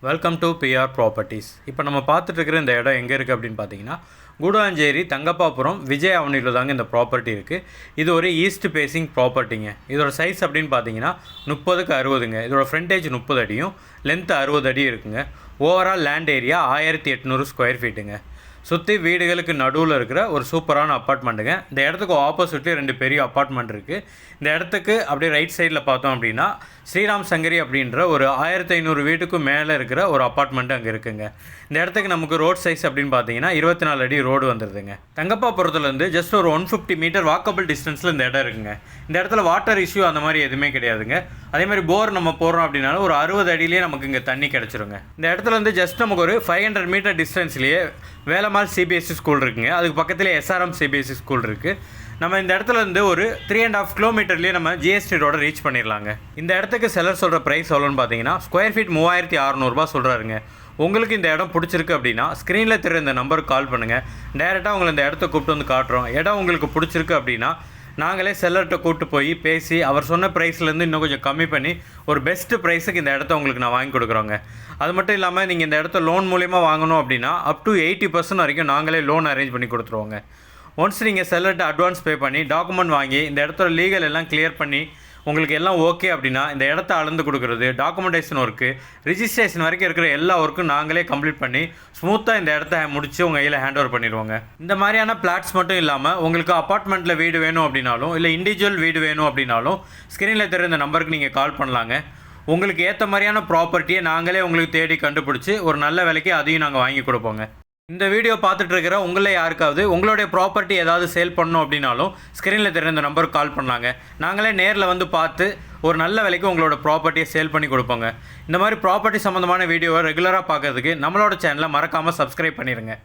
Welcome to PR properties. இப்போ நம்ம பார்த்துட்டு இருக்கிற இந்த இடம் எங்கே இருக்குது அப்படின்னு பார்த்தீங்கன்னா, கூடாஞ்சேரி தங்கப்பாபுரம் விஜய் அவனியில் தாங்க இந்த ப்ராப்பர்ட்டி இருக்குது. இது ஒரு ஈஸ்ட் பேசிங் ப்ராப்பர்ட்டிங்க. இதோட சைஸ் அப்படின்னு பார்த்தீங்கன்னா 30க்கு 60ங்க. இதோட ஃப்ரண்டேஜ் 30 அடியும் லென்த்து 60 அடி இருக்குங்க. ஓவரால் லேண்ட் ஏரியா 1800 ஸ்கொயர் ஃபீட்டுங்க. சுற்றி வீடுகளுக்கு நடுவில் இருக்கிற ஒரு சூப்பரான அப்பார்ட்மெண்ட்டுங்க. இந்த இடத்துக்கு ஆப்போசிட்லேயே 2 பெரிய அப்பார்ட்மெண்ட் இருக்குது. இந்த இடத்துக்கு அப்படியே ரைட் சைடில் பார்த்தோம் அப்படின்னா ஸ்ரீராம் சங்கரி அப்படின்ற ஒரு 1500 வீட்டுக்கும் மேலே இருக்கிற ஒரு அப்பார்ட்மெண்ட் அங்கே இருக்குங்க. இந்த இடத்துக்கு நமக்கு ரோட் சைஸ் அப்படின்னு பார்த்தீங்கன்னா 24 அடி ரோடு வந்துடுதுங்க. தங்கப்பாபுரத்துலேருந்து ஜஸ்ட் ஒரு 150 மீட்டர் வாக்கபிள் டிஸ்டன்ஸில் இந்த இடம் இருக்குங்க. இந்த இடத்துல வாட்டர் இஷ்யூ அந்த மாதிரி எதுவுமே கிடையாதுங்க. அதே மாதிரி போர் நம்ம போடுறோம் அப்படின்னாலும் ஒரு 60 அடியிலே நமக்கு இங்கே தண்ணி கிடச்சிருங்க. இந்த இடத்துல வந்து ஜஸ்ட் நமக்கு ஒரு 500 மீட்டர் டிஸ்டன்ஸ்லேயே வேலம்மாள் சிபிஎஸ்சி ஸ்கூல் இருக்குங்க. அதுக்கு பக்கத்தில் எஸ்ஆர்எம் சிபிஎஸ்சி ஸ்கூல் இருக்குது. நம்ம இந்த இடத்துல இருந்து ஒரு 3.5 கிலோமீட்டர்லேயே நம்ம ஜிஎஸ்டி ரோட ரீச் பண்ணிடலாங்க. இந்த இடத்துக்கு செல்லர் சொல்கிற ப்ரைஸ் எவ்வளோன்னு பார்த்தீங்கன்னா ஸ்கொயர் ஃபீட் 3600 சொல்கிறாருங்க. உங்களுக்கு இந்த இடம் பிடிச்சிருக்கு அப்படின்னா ஸ்க்ரீனில் தெரியுற இந்த நம்பருக்கு கால் பண்ணுங்கள். டேரெக்டாக உங்களை இந்த இடத்த கூப்பிட்டு வந்து காட்டுறோம். இடம் உங்களுக்கு பிடிச்சிருக்கு அப்படின்னா நாங்களே செல்லர்கிட்ட கூப்பிட்டு போய் பேசி அவர் சொன்ன ப்ரைஸ்லேருந்து இன்னும் கொஞ்சம் கம்மி பண்ணி ஒரு பெஸ்ட்டு ப்ரைஸுக்கு இந்த இடத்த உங்களுக்கு நான் வாங்கி கொடுக்குறோங்க. அது மட்டும் இல்லாமல் நீங்கள் இந்த இடத்த லோன் மூலிமா வாங்கணும் அப்படின்னா அப் டு 80% வரைக்கும் நாங்களே லோன் அரேஞ்ச் பண்ணி கொடுத்துருவோங்க. ஒன்ஸ் நீங்கள் செல்லர்கிட்ட அட்வான்ஸ் பே பண்ணி டாக்குமெண்ட் வாங்கி இந்த இடத்தோட லீகல் எல்லாம் கிளியர் பண்ணி உங்களுக்கு எல்லாம் ஓகே அப்படின்னா இந்த இடத்த அளந்து கொடுக்குறது, டாக்குமெண்டேஷன் ஒர்க்கு, ரிஜிஸ்ட்ரேஷன் வரைக்கும் இருக்கிற எல்லா ஒர்க்கும் நாங்களே கம்ப்ளீட் பண்ணி ஸ்மூத்தாக இந்த இடத்த முடித்து உங்கள் கையில் ஹேண்ட் ஓவர் பண்ணிடுவோங்க. இந்த மாதிரியான பிளாட்ஸ் மட்டும் இல்லாமல் உங்களுக்கு அப்பார்ட்மெண்ட்டில் வீடு வேணும் அப்படின்னாலும் இல்லை இண்டிவிஜுவல் வீடு வேணும் அப்படின்னாலும் ஸ்க்ரீனில் தெரியுற இந்த நம்பருக்கு நீங்கள் கால் பண்ணலாங்க. உங்களுக்கு ஏற்ற மாதிரியான ப்ராப்பர்ட்டியை நாங்களே உங்களுக்கு தேடி கண்டுபிடிச்சி ஒரு நல்ல விலைக்கு அதையும் நாங்கள் வாங்கி கொடுப்போங்க. இந்த வீடியோ பார்த்துட்டு இருக்கிற உங்களே யாருக்காவது உங்களுடைய ப்ராப்பர்ட்டி ஏதாவது சேல் பண்ணணும் அப்படின்னாலும் ஸ்க்ரீனில் தெரியுற இந்த நம்பருக்கு கால் பண்ணலாங்க. நாங்களே நேரில் வந்து பார்த்து ஒரு நல்ல விலைக்கு உங்களோட ப்ராப்பர்ட்டியை சேல் பண்ணி கொடுப்போங்க. இந்த மாதிரி ப்ராப்பர்ட்டி சம்மந்தமான வீடியோவை ரெகுலராக பார்க்கறதுக்கு நம்மளோட சேனலை மறக்காமல் சப்ஸ்கிரைப் பண்ணிடுங்க.